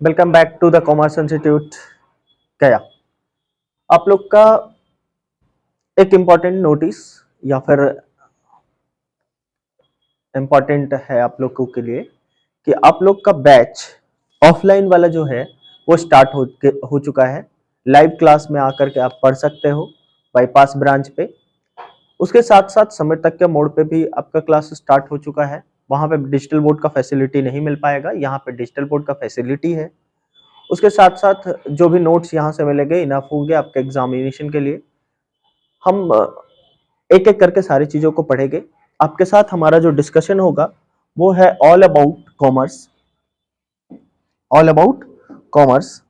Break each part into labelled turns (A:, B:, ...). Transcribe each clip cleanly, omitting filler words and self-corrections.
A: Welcome back to the commerce institute गया। आप लोग का एक इम्पॉर्टेंट नोटिस या फिर इम्पॉर्टेंट है आप लोगों के लिए कि आप लोग का बैच ऑफलाइन वाला जो है वो स्टार्ट हो चुका है। लाइव क्लास में आकर के आप पढ़ सकते हो बाईपास ब्रांच पे। उसके साथ साथ समय तक के मोड पे भी आपका क्लास स्टार्ट हो चुका है। वहां पे डिजिटल बोर्ड का फैसिलिटी नहीं मिल पाएगा, यहाँ पे डिजिटल बोर्ड का फैसिलिटी है। उसके साथ साथ जो भी नोट्स यहाँ से मिलेंगे इनफ होंगे आपके एग्जामिनेशन के लिए। हम एक एक करके सारी चीजों को पढ़ेंगे। आपके साथ हमारा जो डिस्कशन होगा वो है all about commerce. All about commerce.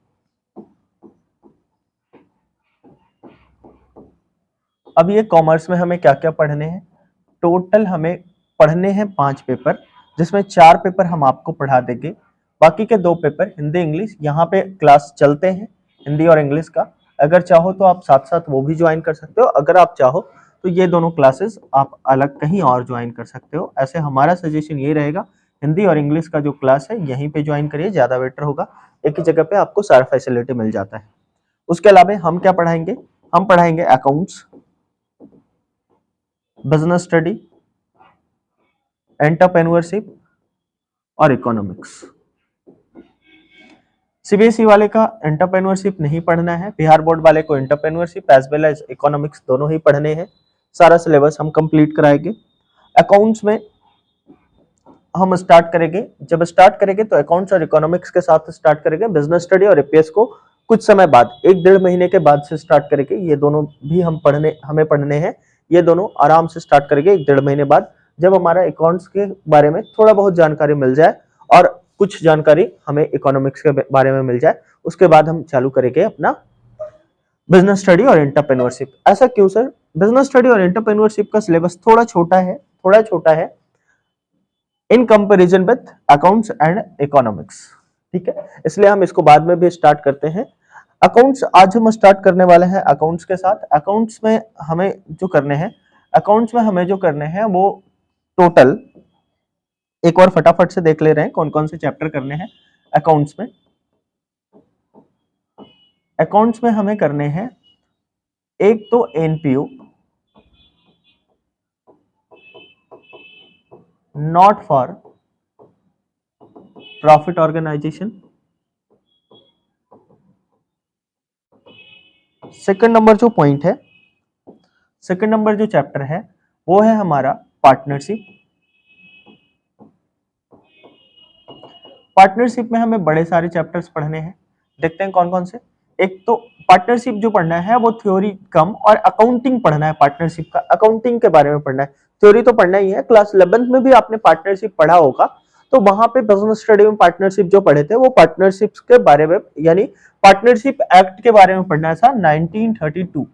A: अब ये कॉमर्स में हमें क्या क्या पढ़ने हैं? टोटल हमें पढ़ने हैं 5 पेपर, जिसमें 4 पेपर हम आपको पढ़ा देंगे। बाकी के 2 पेपर हिंदी इंग्लिश यहाँ पे क्लास चलते हैं, हिंदी और इंग्लिश का। अगर चाहो तो आप साथ साथ वो भी ज्वाइन कर सकते हो, अगर आप चाहो तो ये दोनों क्लासेस आप अलग कहीं और ज्वाइन कर सकते हो। ऐसे हमारा सजेशन ये रहेगा, हिंदी और इंग्लिश का जो क्लास है यहीं पे ज्वाइन करिए, ज्यादा बेटर होगा। एक ही जगह पे आपको सारा फैसिलिटी मिल जाता है। उसके अलावा हम क्या पढ़ाएंगे? हम पढ़ाएंगे अकाउंट्स, बिजनेस स्टडी, एंटरप्रेन्योरशिप और इकोनॉमिक्स। सीबीएसई वाले का एंटरप्रेन्योरशिप नहीं पढ़ना है, बिहार बोर्ड वाले को entrepreneurship as well as economics दोनों ही पढ़ने हैं। सारा सिलेबस हम कंप्लीट कराएंगे। अकाउंट्स में हम स्टार्ट करेंगे, जब स्टार्ट करेंगे तो अकाउंट्स और इकोनॉमिक्स के साथ स्टार्ट करेंगे। बिजनेस स्टडी और एपीएस को कुछ समय बाद, 1-1.5 महीने के बाद से स्टार्ट करेंगे। ये दोनों भी हमें पढ़ने हैं। ये दोनों आराम से स्टार्ट करेंगे 1-1.5 महीने बाद, जब हमारा अकाउंट्स के बारे में थोड़ा बहुत जानकारी मिल जाए और कुछ जानकारी हमें इकोनॉमिक्स के बारे में मिल जाए। उसके बाद हम चालू करेंगे अपना बिजनेस स्टडी और एंटरप्रेन्योरशिप। ऐसा क्यों सर? बिजनेस स्टडी और एंटरप्रेन्योरशिप का सिलेबस थोड़ा छोटा है in comparison with accounts and economics. ठीक है, इसलिए हम इसको बाद में भी स्टार्ट करते हैं। अकाउंट्स आज हम स्टार्ट करने वाले हैं अकाउंट्स के साथ। अकाउंट्स में हमें जो करने हैं, अकाउंट्स में हमें जो करने हैं वो टोटल एक और फटाफट से देख ले रहे हैं कौन कौन से चैप्टर करने हैं अकाउंट्स में। अकाउंट्स में हमें करने हैं एक तो NPO, not for profit organisation. Second number जो पॉइंट है, सेकंड नंबर जो चैप्टर है वो है हमारा पार्टनरशिप। पार्टनरशिप में हमें बड़े सारे चैप्टर्स पढ़ने हैं, देखते हैं कौन कौन से। एक तो पार्टनरशिप जो पढ़ना है वो थ्योरी कम और अकाउंटिंग पढ़ना है। पार्टनरशिप का अकाउंटिंग के बारे में पढ़ना है, थ्योरी तो पढ़ना ही है। क्लास 11th में भी आपने पार्टनरशिप पढ़ा होगा, तो वहां पे बिजनेस स्टडी में पार्टनरशिप जो पढ़े थे वो पार्टनरशिप के बारे में, यानी पार्टनरशिप एक्ट के बारे में पढ़ना था 1932।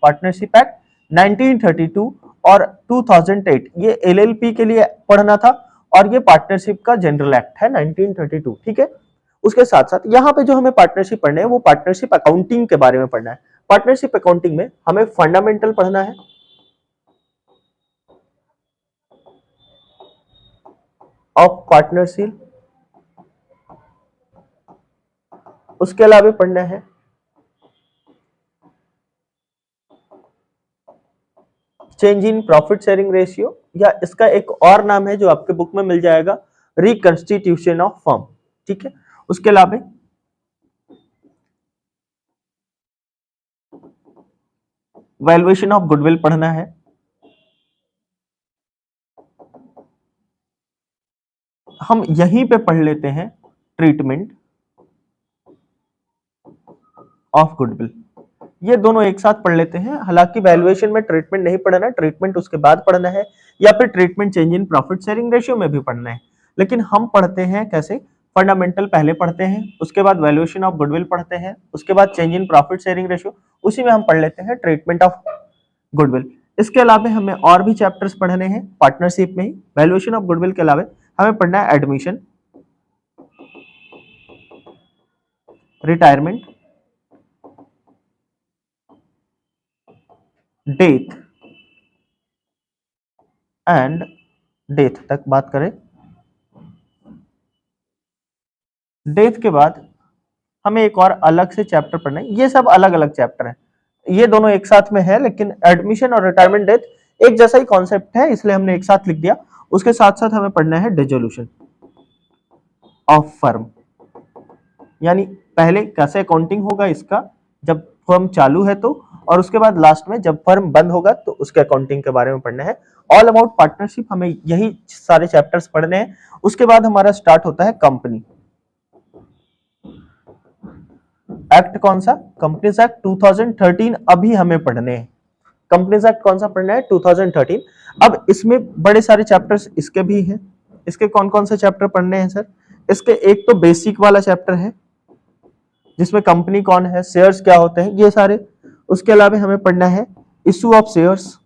A: पार्टनरशिप एक्ट 1932 और 2008 ये एलएलपी के लिए पढ़ना था, और ये पार्टनरशिप का जनरल एक्ट है 1932। ठीक है, उसके साथ साथ यहाँ पे जो हमें पार्टनरशिप पढ़ने है वो पार्टनरशिप अकाउंटिंग के बारे में पढ़ना है। पार्टनरशिप अकाउंटिंग में हमें फंडामेंटल पढ़ना है, ऑफ पार्टनरशिप। उसके अलावा पढ़ना है change in profit sharing ratio, या इसका एक और नाम है जो आपके बुक में मिल जाएगा, रिकंस्टिट्यूशन ऑफ फर्म। ठीक है, उसके अलावा वैल्यूएशन ऑफ गुडविल पढ़ना है। हम यहीं पे पढ़ लेते हैं ट्रीटमेंट ऑफ गुडविल। ये दोनों एक साथ पढ़ लेते हैं। हालांकि वैल्यूएशन में ट्रीटमेंट नहीं पढ़ना है, ट्रीटमेंट उसके बाद पढ़ना है, या फिर treatment change in profit sharing ratio में भी पढ़ना है। लेकिन हम पढ़ते हैं कैसे? फंडामेंटल पहले पढ़ते हैं, उसके बाद वैल्यूएशन ऑफ गुडविल पढ़ते हैं, उसके बाद change in profit sharing ratio, उसी में हम पढ़ लेते हैं ट्रीटमेंट ऑफ गुडविल। इसके अलावा हमें और भी चैप्टर्स पढ़ने हैं पार्टनरशिप में ही। वैल्यूएशन ऑफ गुडविल के अलावा हमें पढ़ना है admission, retirement, death and death तक बात करें। डेथ के बाद हमें एक और अलग से चैप्टर पढ़ना है। ये सब अलग अलग चैप्टर है, ये दोनों एक साथ में है, लेकिन एडमिशन और रिटायरमेंट डेथ एक जैसा ही कॉन्सेप्ट है, इसलिए हमने एक साथ लिख दिया। उसके साथ साथ हमें पढ़ना है डिसोल्यूशन ऑफ फर्म, यानी पहले कैसे अकाउंटिंग होगा इसका जब फर्म चालू है तो, और उसके बाद लास्ट में जब फर्म बंद होगा तो उसके अकाउंटिंग के बारे में पढ़ना है। ऑल अबाउट पार्टनरशिप, हमें यही सारे चैप्टर्स पढ़ने हैं। उसके बाद हमारा स्टार्ट होता है कंपनी एक्ट। कौन सा? कंपनीज एक्ट 2013 अभी हमें पढ़ने हैं। कंपनीज एक्ट कौन सा पढ़ना है? 2013। अब इसमें बड़े सारे चैप्टर्स इसके भी हैं। इसके कौन कौन से चैप्टर पढ़ने हैं सर? इसके एक तो बेसिक वाला चैप्टर है जिसमें कंपनी कौन है, शेयर्स क्या होते हैं, ये सारे। उसके अलावा हमें पढ़ना है इशू ऑफ शेयर्स,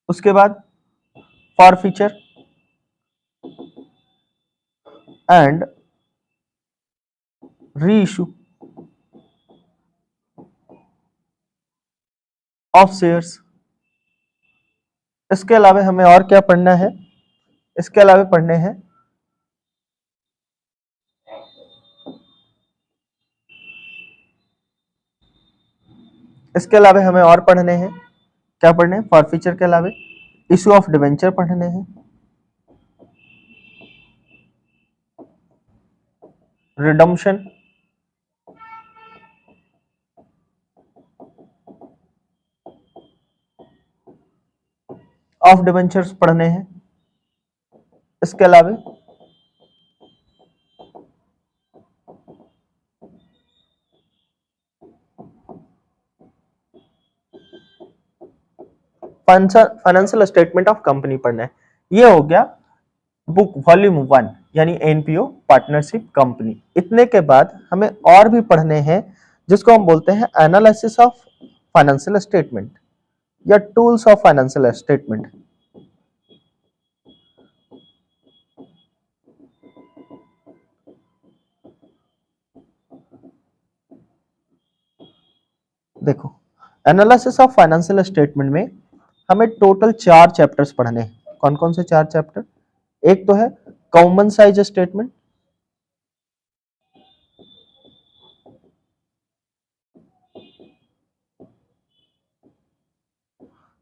A: उसके बाद forfeiture and re issue of shares. इसके अलावा हमें और क्या पढ़ना है? इसके अलावा पढ़ने हैं इसके अलावा हमें और पढ़ने हैं, क्या पढ़ने हैं? फॉरफीचर के अलावा इशू ऑफ डिवेंचर पढ़ने हैं, रिडम्पशन ऑफ डिवेंचर्स पढ़ने हैं। इसके अलावा फाइनेंशियल स्टेटमेंट ऑफ कंपनी पढ़ना है। ये हो गया बुक वॉल्यूम 1 यानी एनपीओ पार्टनरशिप कंपनी। इतने के बाद हमें और भी पढ़ने हैं जिसको हम बोलते हैं एनालिसिस ऑफ फाइनेंशियल स्टेटमेंट या टूल्स ऑफ फाइनेंशियल स्टेटमेंट। देखो, एनालिसिस ऑफ फाइनेंशियल स्टेटमेंट में हमें टोटल 4 चैप्टर्स पढ़ने हैं। कौन कौन से 4 चैप्टर? एक तो है कॉमन साइज स्टेटमेंट,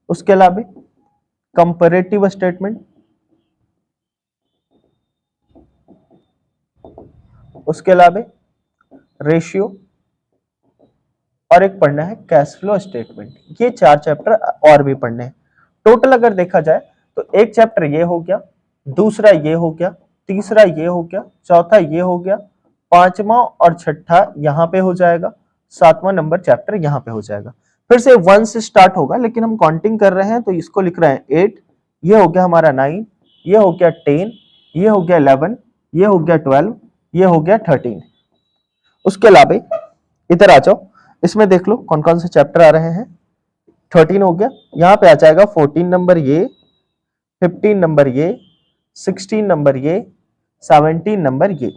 A: उसके अलावा कंपैरेटिव स्टेटमेंट, उसके अलावा रेशियो, और एक पढ़ना है कैश फ्लो स्टेटमेंट। ये 4 चैप्टर और भी पढ़ने हैं। टोटल अगर देखा जाए तो एक चैप्टर ये हो गया, दूसरा ये हो गया, तीसरा ये हो गया, चौथा ये हो गया, पांचवा और छठा यहाँ पे हो जाएगा, 7वां नंबर चैप्टर यहाँ पे हो जाएगा। फिर से 1 से स्टार्ट होगा, लेकिन हम काउंटिंग कर रहे हैं तो इसको लिख रहे हैं 8, ये हो गया हमारा 9, ये हो गया 10, ये हो गया 11, ये हो गया 12, ये हो गया 13। उसके अलावा इधर आ जाओ, इसमें देख लो कौन कौन से चैप्टर आ रहे हैं। 13 हो गया, यहाँ पे आ जाएगा 14 नंबर ये, 15 नंबर ये, 16 नंबर ये, 17 नंबर ये।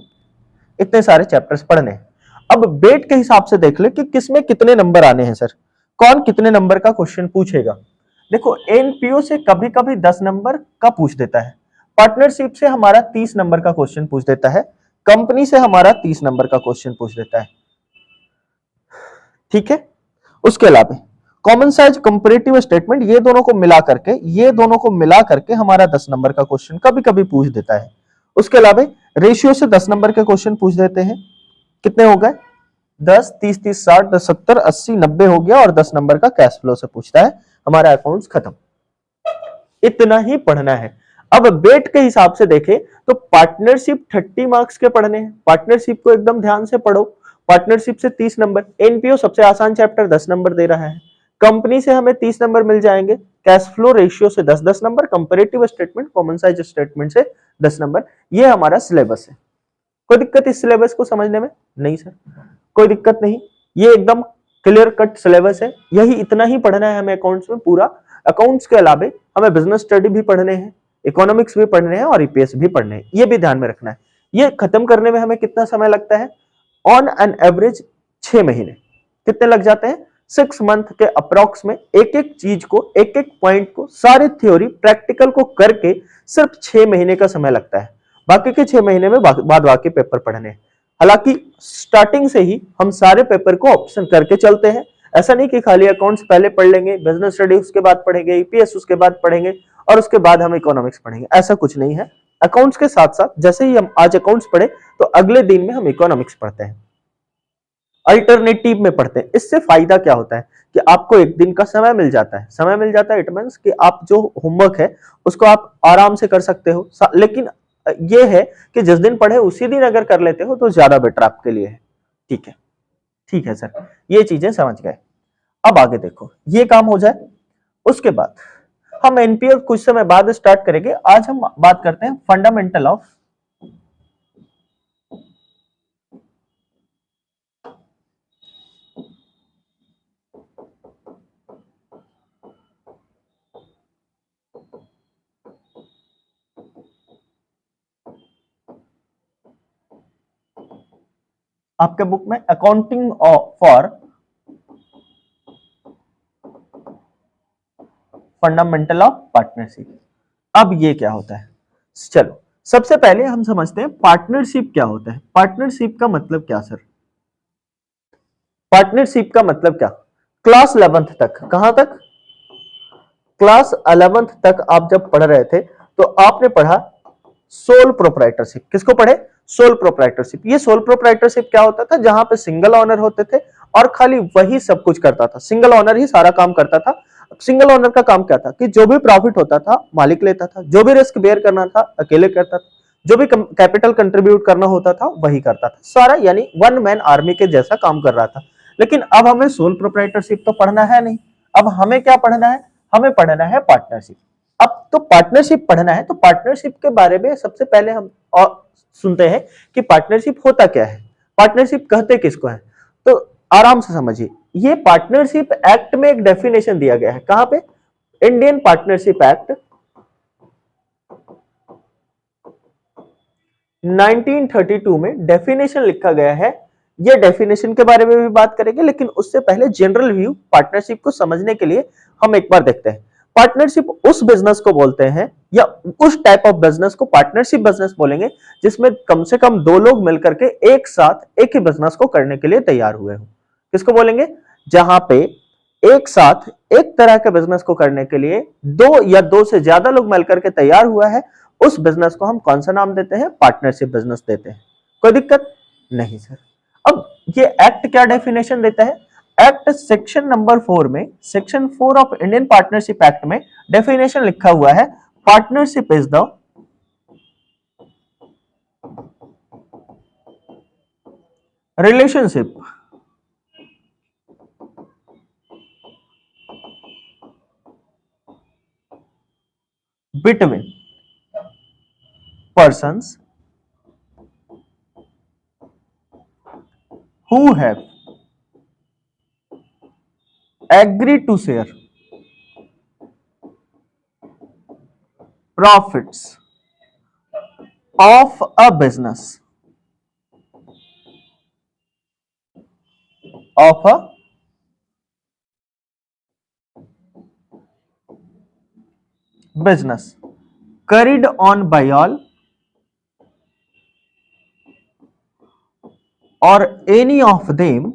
A: इतने सारे चैप्टर्स पढ़ने हैं। अब वेट के हिसाब से देख ले कि किसमें कितने नंबर आने हैं सर, कौन कितने नंबर का क्वेश्चन पूछेगा। देखो, एनपीओ से कभी कभी 10 नंबर का पूछ देता है, पार्टनरशिप से हमारा 30 नंबर का क्वेश्चन पूछ देता है, कंपनी से हमारा 30 नंबर का क्वेश्चन पूछ देता है। ठीक है। उसके अलावा कॉमन साइज कंपैरेटिव स्टेटमेंट, ये दोनों को मिला करके हमारा 10 नंबर का क्वेश्चन कभी कभी पूछ देता है। उसके अलावा रेशियो से 10 नंबर के क्वेश्चन पूछ देते हैं। कितने हो गए? 10, 30, 30, 60, 10, 70, 80, 90 हो गया, और 10 नंबर का कैश फ्लो से पूछता है। हमारा अकाउंट्स खत्म। इतना ही पढ़ना है। अब वेट के हिसाब से देखें तो पार्टनरशिप 30 मार्क्स के पढ़ने हैं। पार्टनरशिप को एकदम ध्यान से पढ़ो। पार्टनरशिप से 30 नंबर, एनपीओ सबसे आसान चैप्टर 10 नंबर दे रहा है, कंपनी से हमें 30 नंबर मिल जाएंगे, कैश फ्लो रेशियो से 10-10 number, comparative statement common size statement से 10 नंबर। ये हमारा सिलेबस है। कोई दिक्कत इस सिलेबस को समझने में? नहीं सर, कोई दिक्कत नहीं। ये एकदम क्लियर कट सिलेबस है। यही इतना ही पढ़ना है हमें अकाउंट्स में पूरा। अकाउंट्स के अलावा हमें बिजनेस स्टडी भी पढ़ने हैं, इकोनॉमिक्स भी पढ़ने हैं, और ईपीएस भी पढ़ने हैं। ये भी ध्यान में रखना है। ये खत्म करने में हमें कितना समय लगता है? ऑन एन एवरेज 6 महीने। कितने लग जाते हैं? 6 मंथ के अप्रॉक्स में एक एक चीज को, एक एक पॉइंट को, सारी थ्योरी प्रैक्टिकल को करके सिर्फ 6 महीने का समय लगता है। बाकी के 6 महीने में बाद बाकी पेपर पढ़ने। हालांकि स्टार्टिंग से ही हम सारे पेपर को ऑप्शन करके चलते हैं। ऐसा नहीं कि खाली अकाउंट्स पहले पढ़ लेंगे, बिजनेस स्टडी उसके बाद पढ़ेंगे, ईपीएस उसके बाद पढ़ेंगे और उसके बाद हम इकोनॉमिक्स पढ़ेंगे, ऐसा कुछ नहीं है। अकाउंट्स के साथ साथ जैसे ही हम आज अकाउंट्स पढ़े तो अगले दिन में हम इकोनॉमिक्स पढ़ते हैं, अल्टरनेटिव में पढ़ते हैं। इससे फायदा क्या होता है कि आपको एक दिन का समय मिल जाता है। समय मिल जाता है इट मींस कि आप जो होमवर्क है उसको आप आराम से कर सकते हो। लेकिन ये है कि जिस दिन पढ़े उसी दिन अगर कर लेते हो तो ज्यादा बेटर आपके लिए है। ठीक है, ठीक है सर, ये चीजें समझ गए। अब आगे देखो, ये काम हो जाए उसके बाद हम एनपीएस कुछ समय बाद स्टार्ट करेंगे। आज हम बात करते हैं फंडामेंटल ऑफ आपके बुक में accounting for fundamental of partnership. अब ये क्या होता है, चलो सबसे पहले हम समझते हैं पार्टनरशिप क्या होता है। पार्टनरशिप का मतलब क्या सर? पार्टनरशिप का मतलब क्या? क्लास 11th तक, कहां तक? क्लास 11th तक आप जब पढ़ रहे थे तो आपने पढ़ा सोल प्रोप्राइटरशिप। किसको पढ़े? Sole proprietorship. ये सोल प्रोप्राइटरशिप क्या होता था? जहां पे सिंगल ओनर होते थे और खाली वही सब कुछ करता था, सिंगल ओनर ही सारा काम करता था। सिंगल ओनर का काम क्या था कि जो भी प्रॉफिट होता था मालिक लेता था, जो भी रिस्क बेयर करना था अकेले करता था, जो भी कैपिटल कंट्रीब्यूट करना होता था वही करता था सारा, यानी वन मैन आर्मी के जैसा काम कर रहा था। लेकिन अब हमें सोल प्रोप्राइटरशिप तो पढ़ना है नहीं। अब हमें क्या पढ़ना है? हमें पढ़ना है पार्टनरशिप। अब तो पार्टनरशिप पढ़ना है तो पार्टनरशिप के बारे में सबसे पहले हम और सुनते हैं कि पार्टनरशिप होता क्या है, पार्टनरशिप कहते किसको है। तो आराम से समझिए, ये पार्टनरशिप एक्ट में एक डेफिनेशन दिया गया है। कहां पे? इंडियन पार्टनरशिप एक्ट 1932 में डेफिनेशन लिखा गया है। ये डेफिनेशन के बारे में भी बात करेंगे, लेकिन उससे पहले जनरल व्यू पार्टनरशिप को समझने के लिए हम एक बार देखते हैं। पार्टनरशिप उस बिजनेस को बोलते हैं या उस टाइप ऑफ बिजनेस को पार्टनरशिप बिजनेस बोलेंगे जिसमें कम से कम दो लोग मिलकर के एक साथ एक ही बिजनेस को करने के लिए तैयार हुए हो। किसको बोलेंगे? जहां पे एक साथ एक तरह के बिजनेस को करने के लिए दो या दो से ज्यादा लोग मिलकर के तैयार हुआ है, उस बिजनेस को हम कौन सा नाम देते हैं? पार्टनरशिप बिजनेस देते हैं। कोई दिक्कत नहीं सर। अब ये एक्ट क्या डेफिनेशन देता है? एक्ट सेक्शन नंबर 4 में, section 4 of Indian partnership act में डेफिनेशन लिखा हुआ है, partnership is the relationship between persons who have agreed to share profits of a business carried on by all or any of them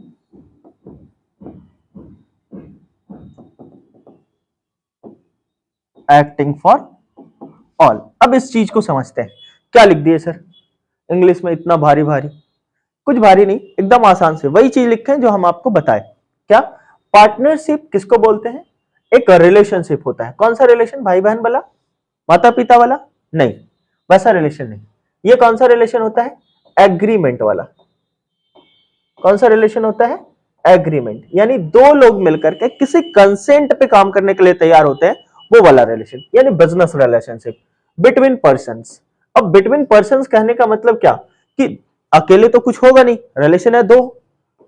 A: acting for all. अब इस चीज को समझते हैं। क्या लिख दिए सर इंग्लिश में इतना भारी भारी? कुछ भारी नहीं, एकदम आसान से वही चीज लिखे जो हम आपको बताए। क्या? पार्टनरशिप किसको बोलते हैं? एक रिलेशनशिप होता है। कौन सा रिलेशन? भाई बहन वाला, माता पिता वाला? नहीं, वैसा रिलेशन नहीं। ये कौन सा रिलेशन होता है? एग्रीमेंट वाला। कौन सा रिलेशन होता है? एग्रीमेंट, यानी दो लोग मिलकर के किसी कंसेंट पे काम करने के लिए तैयार होते हैं, वो वाला रिलेशन, यानी बिजनेस रिलेशनशिप बिटवीन पर्संस। अब बिटवीन पर्संस कहने का मतलब क्या कि अकेले तो कुछ होगा नहीं, रिलेशन है दो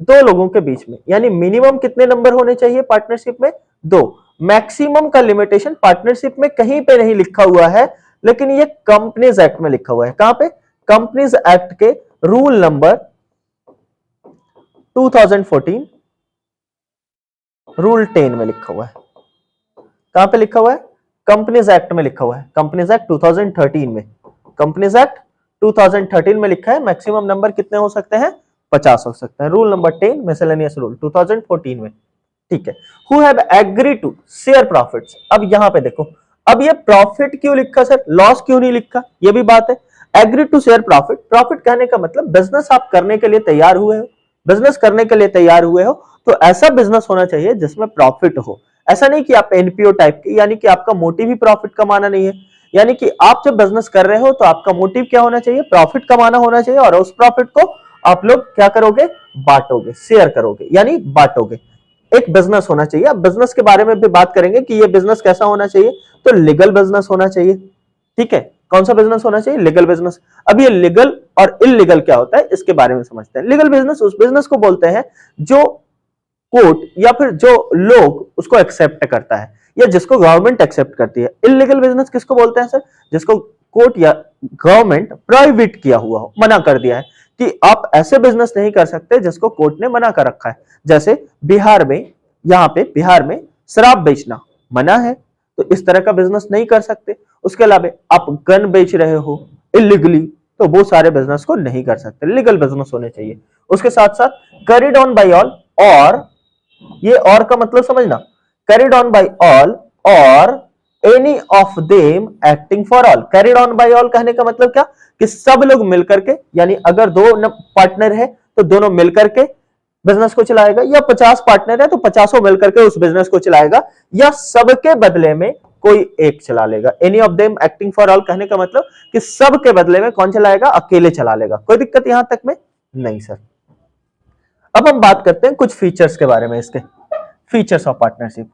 A: दो लोगों के बीच में, यानी मिनिमम कितने नंबर होने चाहिए पार्टनरशिप में? दो। मैक्सिमम का लिमिटेशन पार्टनरशिप में कहीं पे नहीं लिखा हुआ है, लेकिन ये कंपनीज एक्ट में लिखा हुआ है। कहां पे? कंपनीज एक्ट के रूल नंबर 2014 रूल 10 में लिखा हुआ है। कहां पे लिखा हुआ है? कंपनीज एक्ट में लिखा हुआ है, कंपनीज एक्ट 2013 में, कंपनीज एक्ट 2013 में लिखा है मैक्सिमम नंबर कितने हो सकते हैं? 50 हो सकते हैं। रूल नंबर 10 मिसलेनियस रूल 2014 में, ठीक है। Who have agree to share profits. अब यहां पे देखो, अब ये प्रॉफिट क्यों लिखा सर, लॉस क्यों नहीं लिखा? ये भी बात है। Agree to share profit, profit कहने का मतलब बिजनेस आप करने के लिए तैयार हुए हो, बिजनेस करने के लिए तैयार हुए हो तो ऐसा बिजनेस होना चाहिए जिसमें प्रॉफिट हो। ऐसा नहीं कि आप एनपीओ टाइप के, यानी कि आपका मोटिव ही प्रॉफिट कमाना नहीं है। यानी कि आप जब बिजनेस कर रहे हो तो आपका मोटिव क्या होना चाहिए? प्रॉफिट कमाना होना चाहिए, और उस प्रॉफिट को आप लोग क्या करोगे? बांटोगे, शेयर करोगे, यानी बांटोगे। एक बिजनेस होना चाहिए। अब बिजनेस के बारे में भी बात करेंगे कि ये बिजनेस कैसा होना चाहिए, तो लीगल बिजनेस होना चाहिए, ठीक है। कौन सा बिजनेस होना चाहिए? Legal business. अब ये लीगल और इलीगल क्या होता है इसके बारे में समझते हैं। लीगल बिजनेस उस बिजनेस को बोलते हैं जो कोर्ट या फिर जो लोग उसको एक्सेप्ट करता है, या जिसको गवर्नमेंट एक्सेप्ट करती है। इलीगल बिजनेस किसको बोलते हैं सर? जिसको कोर्ट या गवर्नमेंट प्रोहिबिट किया हुआ हो, मना कर दिया है कि आप ऐसे बिजनेस नहीं कर सकते जिसको कोर्ट ने मना कर रखा है। जैसे बिहार में, यहां पे बिहार में शराब बेचना मना है, तो इस तरह का बिजनेस नहीं कर सकते। उसके अलावा आप गन बेच रहे हो इलीगली, तो वो सारे बिजनेस को नहीं कर सकते, लीगल बिजनेस होने चाहिए। उसके साथ साथ कैरिड ऑन बाय ऑल, और ये और का मतलब समझना, कैरिड ऑन बाय ऑल और any of them acting for all. Carried on by all कहने का मतलब क्या? कि सब लोग मिलकर के, यानी अगर दो पार्टनर है तो दोनों मिलकर के बिजनेस को चलाएगा, या 50 पार्टनर है तो 50 मिलकर के उस बिजनेस को चलाएगा, या सबके बदले में कोई एक चला लेगा। Any of them acting for all कहने का मतलब कि सबके बदले में कौन चलाएगा? अकेले चला लेगा। कोई दिक्कत यहां तक में नहीं सर। अब हम बात करते हैं कुछ फीचर्स के बारे में, इसके फीचर्स ऑफ पार्टनरशिप।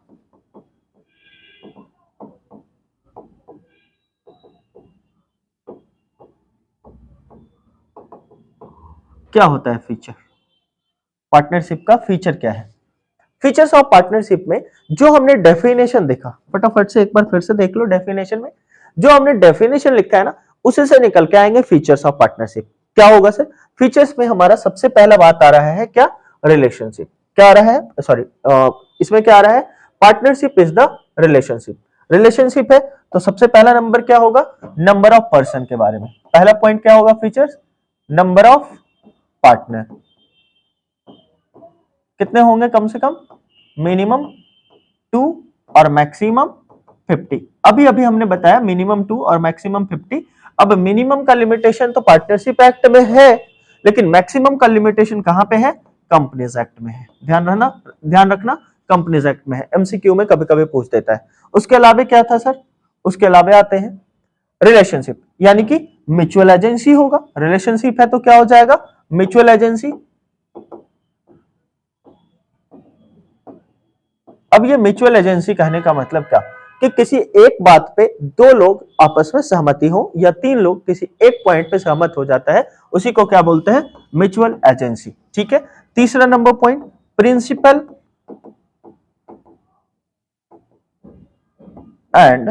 A: क्या होता है फीचर? पार्टनरशिप का फीचर क्या है? फीचर्स ऑफ पार्टनरशिप में जो हमने डेफिनेशन देखा, फटाफट से एक बार फिर से देख लो। डेफिनेशन में जो हमने डेफिनेशन लिखा है ना, उसी से निकल के आएंगे फीचर्स ऑफ पार्टनरशिप। क्या होगा सर? फीचर्स में हमारा सबसे पहला बात आ रहा है क्या? रिलेशनशिप। क्या आ रहा है? सॉरी, इसमें क्या आ रहा है? Partnership is the relationship. Relationship है तो सबसे पहला नंबर क्या होगा? नंबर ऑफ पर्सन के बारे में। पहला पॉइंट क्या होगा? फीचर्स, नंबर ऑफ पार्टनर कितने होंगे? कम से कम मिनिमम 2 और मैक्सिमम 50। अभी अभी हमने बताया मिनिमम 2 और मैक्सिमम 50। अब मिनिमम का लिमिटेशन तो पार्टनरशिप एक्ट में है, लेकिन मैक्सिमम का लिमिटेशन कहां पे है? कंपनीज एक्ट में है। ध्यान रखना कंपनीज एक्ट में है। एमसीक्यू में कभी कभी पूछ देता है। उसके अलावा क्या था सर? उसके अलावा आते हैं रिलेशनशिप, यानी कि म्यूचुअल एजेंसी होगा। रिलेशनशिप है तो क्या हो जाएगा? Mutual agency. अब ये म्यूचुअल एजेंसी कहने का मतलब क्या? कि किसी एक बात पे दो लोग आपस में सहमति हो, या 3 लोग किसी एक पॉइंट पे सहमत हो जाता है, उसी को क्या बोलते हैं? म्यूचुअल एजेंसी, ठीक है। तीसरा नंबर point, principal and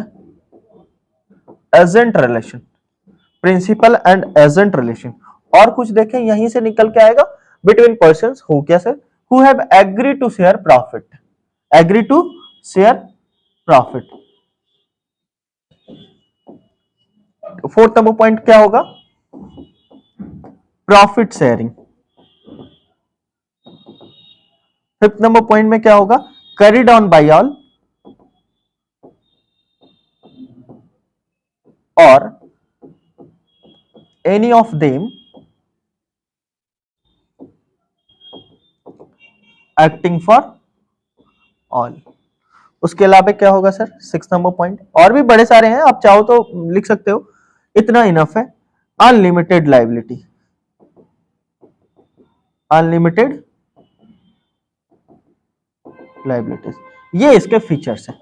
A: agent relation. Principal and agent relation, और कुछ देखें यहीं से निकल के आएगा, बिटवीन पर्संस हु, क्या sir? Who have agree to share profit. Agree to share profit. Fourth number point क्या होगा? Profit sharing. Fifth number point में क्या होगा? कैरिड ऑन बाय ऑल और any of them acting for all. उसके अलावा क्या होगा सर? सिक्स नंबर पॉइंट, और भी बड़े सारे हैं, आप चाहो तो लिख सकते हो, इतना इनफ है। Unlimited liability. अनलिमिटेड लाइबिलिटीज, ये इसके फीचर्स हैं।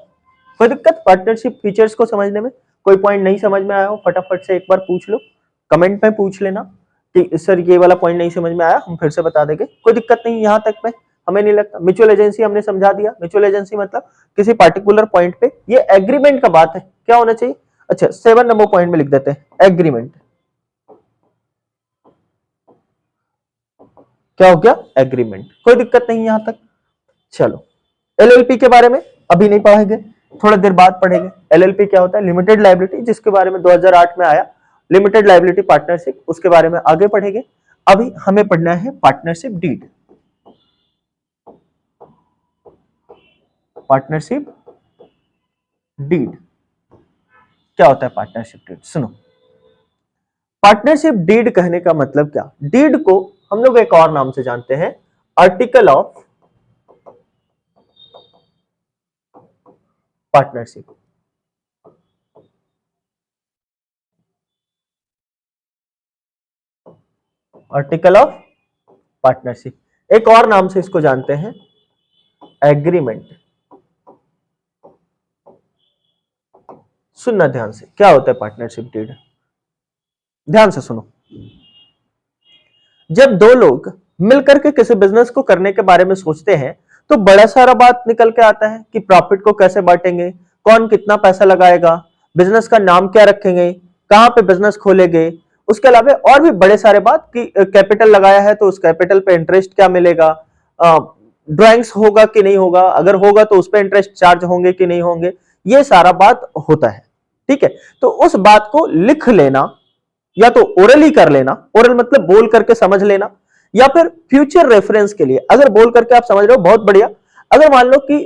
A: कोई दिक्कत पार्टनरशिप फीचर्स को समझने में? कोई पॉइंट नहीं समझ में आया हो, फटाफट से एक बार पूछ लो, कमेंट में पूछ लेना कि सर ये वाला पॉइंट नहीं समझ में आया, हम फिर से बता देंगे। कोई दिक्कत नहीं यहां तक में, हमें नहीं लगता। म्यूचुअल एजेंसी हमने समझा दिया। म्यूचुअल एजेंसी मतलब किसी पार्टिकुलर पॉइंट पे ये एग्रीमेंट का बात है, क्या होना चाहिए? अच्छा, 7 नंबर पॉइंट में लिख देते हैं एग्रीमेंट। क्या हो गया? एग्रीमेंट। कोई दिक्कत नहीं यहां तक। चलो एलएलपी के बारे में अभी नहीं पढ़ेंगे, थोड़ा देर बाद पढ़ेंगे। एलएलपी क्या होता है? लिमिटेड लायबिलिटी, जिसके बारे में 2008 में आया लिमिटेड लायबिलिटी पार्टनरशिप, उसके बारे में आगे पढ़ेंगे। अभी हमें पढ़ना है पार्टनरशिप डीड। पार्टनरशिप डीड क्या होता है? पार्टनरशिप डीड सुनो। पार्टनरशिप डीड कहने का मतलब क्या? डीड को हम लोग एक और नाम से जानते हैं, article of partnership. Article of partnership, एक और नाम से इसको जानते हैं एग्रीमेंट। सुनना ध्यान से, क्या होता है पार्टनरशिप डीड? ध्यान से सुनो। जब दो लोग मिलकर के किसी बिजनेस को करने के बारे में सोचते हैं तो बड़ा सारा बात निकल के आता है कि प्रॉफिट को कैसे बांटेंगे, कौन कितना पैसा लगाएगा, बिजनेस का नाम क्या रखेंगे, कहां पे बिजनेस खोलेंगे, उसके अलावा और भी बड़े सारे बात कि कैपिटल लगाया है तो उस कैपिटल पे इंटरेस्ट क्या मिलेगा, ड्राइंग्स होगा कि नहीं होगा, अगर होगा तो उस पर इंटरेस्ट चार्ज होंगे कि नहीं होंगे, ये सारा बात होता है। ठीक है, तो उस बात को लिख लेना या तो ओरली कर लेना, ओरल मतलब बोल करके समझ लेना, या फिर फ्यूचर रेफरेंस के लिए अगर बोल करके आप समझ रहे हो बहुत बढ़िया। अगर मान लो कि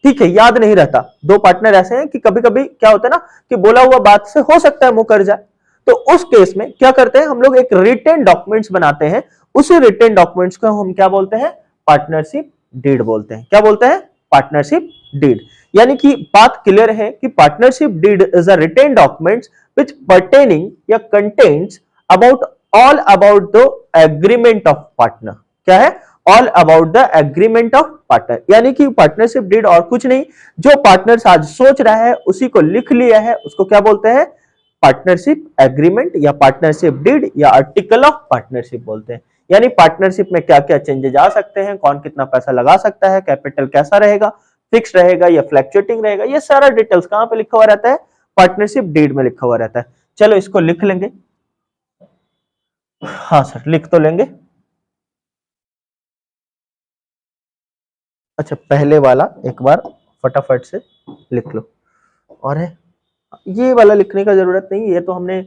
A: ठीक है याद नहीं रहता, दो पार्टनर ऐसे हैं कि कभी कभी क्या होता है ना कि बोला हुआ बात से हो सकता है मुंह कर जाए, तो उस केस में क्या करते हैं हम लोग? एक रिटेन डॉक्यूमेंट्स बनाते हैं, उसी रिटेन डॉक्यूमेंट्स को हम क्या बोलते हैं? पार्टनरशिप डीड बोलते हैं। क्या बोलते हैं? Partnership deed. यानी कि बात क्लियर है कि partnership deed is a written documents which pertaining या contains about all about the agreement of partner। क्या है? all about the agreement of partner, यानी कि पार्टनरशिप डीड और कुछ नहीं, जो पार्टनर्स आज सोच रहा है उसी को लिख लिया है, उसको क्या बोलते हैं? पार्टनरशिप एग्रीमेंट या पार्टनरशिप डीड या आर्टिकल ऑफ पार्टनरशिप बोलते हैं। यानी पार्टनरशिप में क्या क्या चेंजेस आ सकते हैं, कौन कितना पैसा लगा सकता है, कैपिटल कैसा रहेगा, फिक्स रहेगा या फ्लक्चुएटिंग रहेगा, ये सारा डिटेल्स कहां पे लिखा हुआ रहता है? पार्टनरशिप डीड में लिखा हुआ रहता है। चलो इसको लिख लेंगे। हाँ सर लिख तो लेंगे। अच्छा पहले वाला एक बार फटाफट से लिख लो। और है ये वाला लिखने का जरूरत नहीं, ये तो हमने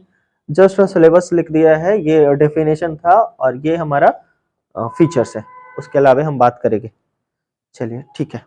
A: जस्ट सिलेबस लिख दिया है, ये डेफिनेशन था और ये हमारा फीचर्स है, उसके अलावा हम बात करेंगे। चलिए ठीक है।